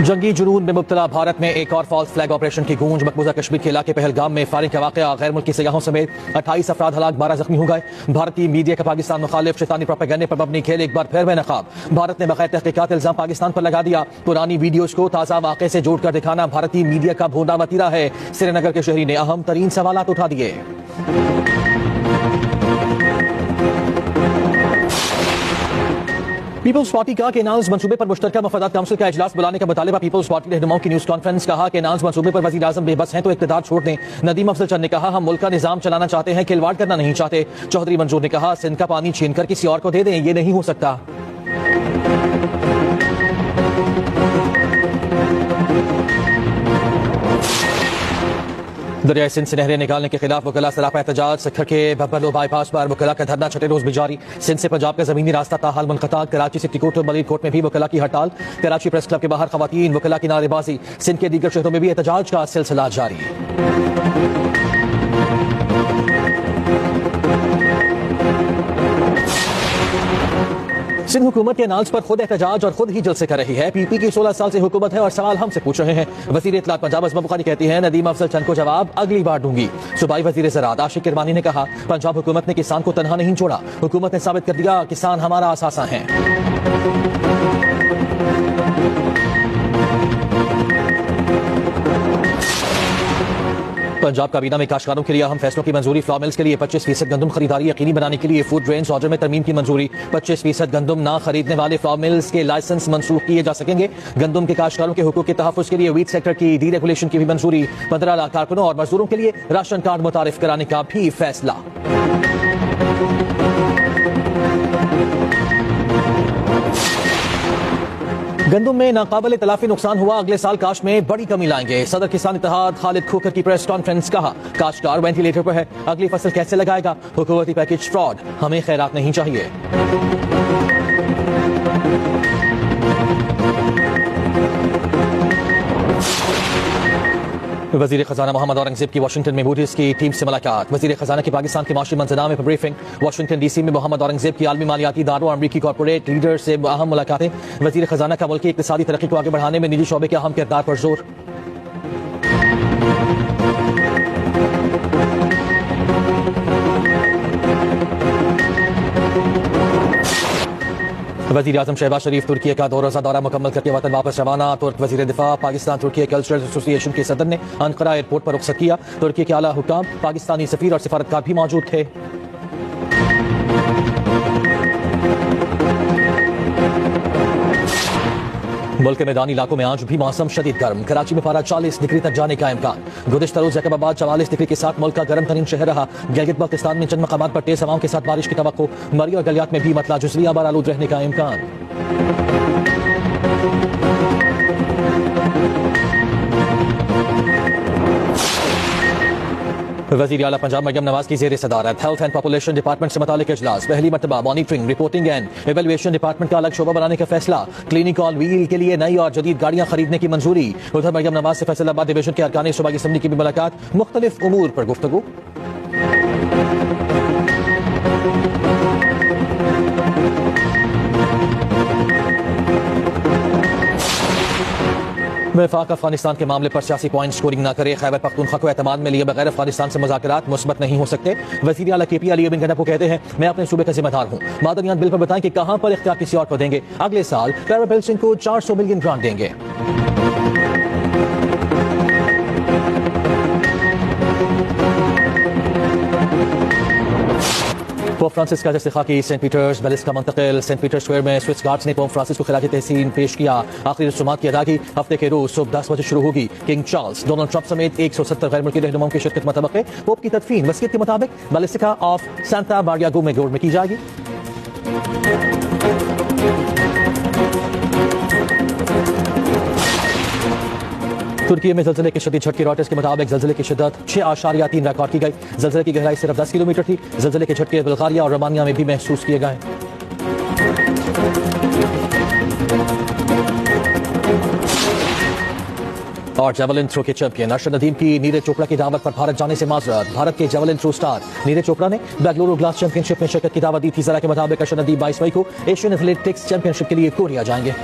जंगी जुनून में मुब्तला भारत में एक और फॉल्स फ्लैग ऑपरेशन की गूंज। मकबूजा कश्मीर के इलाके पहलगाम में फायरिंग का वाकया, गैर मुल्की सयाहों समेत 28 अफराद हलाक, 12 जख्मी हो गए। भारतीय मीडिया का पाकिस्तान मुखालिफ शैतानी प्रोपेगेंडे पर मबनी खेल एक बार फिर बेनकाब। भारत ने बगैर तहकीकात इल्जाम पाकिस्तान पर लगा दिया। पुरानी वीडियोज को ताज़ा वाक़े से जोड़कर दिखाना भारतीय मीडिया का भोंदा वतीरा है। श्रीनगर के शहरी ने अहम तरीन सवालात उठा दिए। पीपल्स पार्टी का केनाल्स मंसूबे पर मुश्तरका मफादात काउंसिल का इजलास बुलाने का मुतालिबा। पीपल्स पार्टी रहनुमाओं की न्यूज़ कॉन्फ्रेंस। कहा केनाल्स मंसूबे पर वज़ीर आज़म बेबस हैं तो इक़्तिदार छोड़ दें। नदीम अफजल चंद ने कहा हम मुल्क का निज़ाम चलाना चाहते हैं, खिलवाड़ करना नहीं चाहते। चौधरी मंजूर ने कहा सिंध का पानी छीनकर किसी और को दे दें, ये नहीं हो सकता। दरियाई सिंध से नहरें निकालने के खिलाफ वकला सरापा एहतजाज। सखर के बब्बलो बाईपास पर वकला का धरना छठे रोज भी जारी। सिंध से पंजाब का जमीनी रास्ता ताहाल मुनक़ता। कराची सिटी कोर्ट और मलीर कोर्ट में भी वकला की हड़ताल। कराची प्रेस क्लब के बाहर खवातीन वकला की नारेबाजी। सिंध के दीगर शहरों में भी एहतजाज का सिलसिला जारी। सिंध हुकूमत के नाल्स पर खुद एहतजाज और खुद ही जलसे कर रही है। पीपी की 16 साल से हुकूमत है और सवाल हमसे पूछ रहे हैं। वज़ीर इत्तलात पंजाब अज़मा बुखारी कहती है नदीम अफजल चंद को जवाब अगली बार दूंगी। सूबाई वज़ीर ज़राअत आशिक किरमानी ने कहा पंजाब हुकूमत ने किसान को तनहा नहीं छोड़ा। हुकूमत ने साबित कर दिया किसान हमारा असासा है। पंजाब काबीना में काश्तकारों के लिए अहम फैसलों की मंजूरी। फ्लॉ मिल्स के लिए 25% गंदम खरीदारी यकीनी बनाने के लिए फूड ग्रेन्स ऑर्डर में तरमीम की मंजूरी। 25% गंदम ना खरीदने वाले फ्लॉ मिल्स के लाइसेंस मनसूख किए जा सकेंगे। गंदम के काश्तकारों के हुकूक के तहफ़्फ़ुज़ के लिए वीट सेक्टर की डीरेगुलेशन की भी मंजूरी। 15 लाख कारकुनों और मजदूरों के लिए राशन कार्ड मुतारिफ कराने का भी फैसला। गंदम में नाकाबिल तलाफी नुकसान हुआ, अगले साल काश्त में बड़ी कमी लाएंगे। सदर किसान इत्तेहाद खालिद खोखर की प्रेस कॉन्फ्रेंस। कहा काश्तकार वेंटिलेटर पर है, अगली फसल कैसे लगाएगा। हुकूमती पैकेज फ्रॉड, हमें खैरात नहीं चाहिए। वज़ीर खजाना मोहम्मद औरंगज़ेब की वाशिंगटन में मूडीज की टीम से मुलाकात। वज़ीर खजाना की पाकिस्तान के माशी मंजरनामे पर ब्रीफिंग। वाशिंगटन डीसी में मोहम्मद औरंगज़ेब की आलमी मालियाती इदारों और अमरीकी कॉर्पोरेट लीडर से अहम मुलाकातें। वज़ीर खजाना का मुल्क की इक़्तिसादी तरक्की को आगे बढ़ाने में निजी शोबे के अहम किरदार पर जोर। वज़ीर आज़म शहबाज शरीफ तुर्की का 2 रोज़ा दौरा मुकम्मल करके वतन वापस रवाना। तुर्क वज़ीर दिफा पाकिस्तान तुर्की कल्चरल एसोसिएशन के सदर ने अंकारा एयरपोर्ट पर रुखसत किया। तुर्की के आला हुकाम, पाकिस्तानी सफीर और सिफारतकार भी मौजूद थे। मुल्क के मैदानी इलाकों में आज भी मौसम शदीद गर्म। कराची में पारा 40 डिग्री तक जाने का इम्कान। गुज़िश्ता रोज़ जैकबाबाद 44 डिग्री के साथ मुल्क का गर्म तरीन शहर रहा। गिलगित बल्तिस्तान में चंद मकामात पर तेज हवाओं के साथ बारिश की तवक्को। मरी और गलियात में भी मतला जुज़विया बार आलूद रहने का इम्कान। वज़ीर आला पंजाब मरियम नवाज की ज़ेर सदारत हेल्थ एंड पॉपुलेशन डिपार्टमेंट से मुतालिक इजलास। पहली मरतबा monitoring, reporting and evaluation department का अलग शोबा बनाने का फैसला। क्लिनिक ऑन व्हील के लिए नई और जदीद गाड़ियां खरीदने की मंजूरी। उधर मरियम नवाज से फैसलाबाद डिवीजन के अरकान सूबाई असम्बली की भी मुलाकात। मुख्तलिफ उमूर पर गुफ्तगू। वफाक अफगानिस्तान के मामले पर सियासी पॉइंट स्कोरिंग न करे। खैबर पख्तूनख्वा को एतमाद में लिए बगैर अफगानिस्तान से मुज़ाकरात मुस्बत नहीं हो सकते। वज़ीर आला KP अली बिन गन्ना को कहते हैं मैं अपने सूबे का जिम्मेदार हूँ। मादनियात बिल पर बताएं कि कहां पर इख्तियार किसी और को देंगे। अगले साल पैराबेल्सिंग को 400 मिलियन ग्रांट देंगे। पोप फ्रांसिस का जस्टिफा की सेंट पीटर्स बेलिस्का मुंतकिल। सेंट पीटर्स स्क्वायर में स्विस गार्ड्स ने पोप फ्रांसिस को खिराज तहसीन पेश किया। आखिरी रस्मात की अदायगी हफ्ते के रोज सुबह 10 बजे शुरू होगी। किंग चार्ल्स, डोनाल्ड ट्रंप समेत 170 गैर मुल्की रहनुमाओं की शिरकत मुतवक्किल। पोप की तदफीन वसीयत के मुताबिक बेलिस्का ऑफ सांता मारिया गोमेगोर में की जाएगी। तुर्की में ज़लज़ले के शदीद झटके। रॉयटर्स के मुताबिक ज़लज़ले की शिद्दत 6.3 रिकॉर्ड की गई। ज़लज़ले की गहराई सिर्फ 10 किलोमीटर थी। ज़लज़ले के झटके बुल्गारिया और रोमानिया में भी महसूस किए गए। और जेवलिन थ्रो के चैंपियन अर्शद नदीम की नीरज चोपड़ा की दावत पर भारत जाने से माजरत। भारत के javelin throw star Neeraj Chopra ने बेंगलुरु ग्लास चैंपियनशिप में शिरकत की दावत दी थी। जरा के मुताबिक अर्शद नदीम 22 मई को एशियन एथलेटिक्स चैंपियनशिप के लिए कोरिया जाएंगे।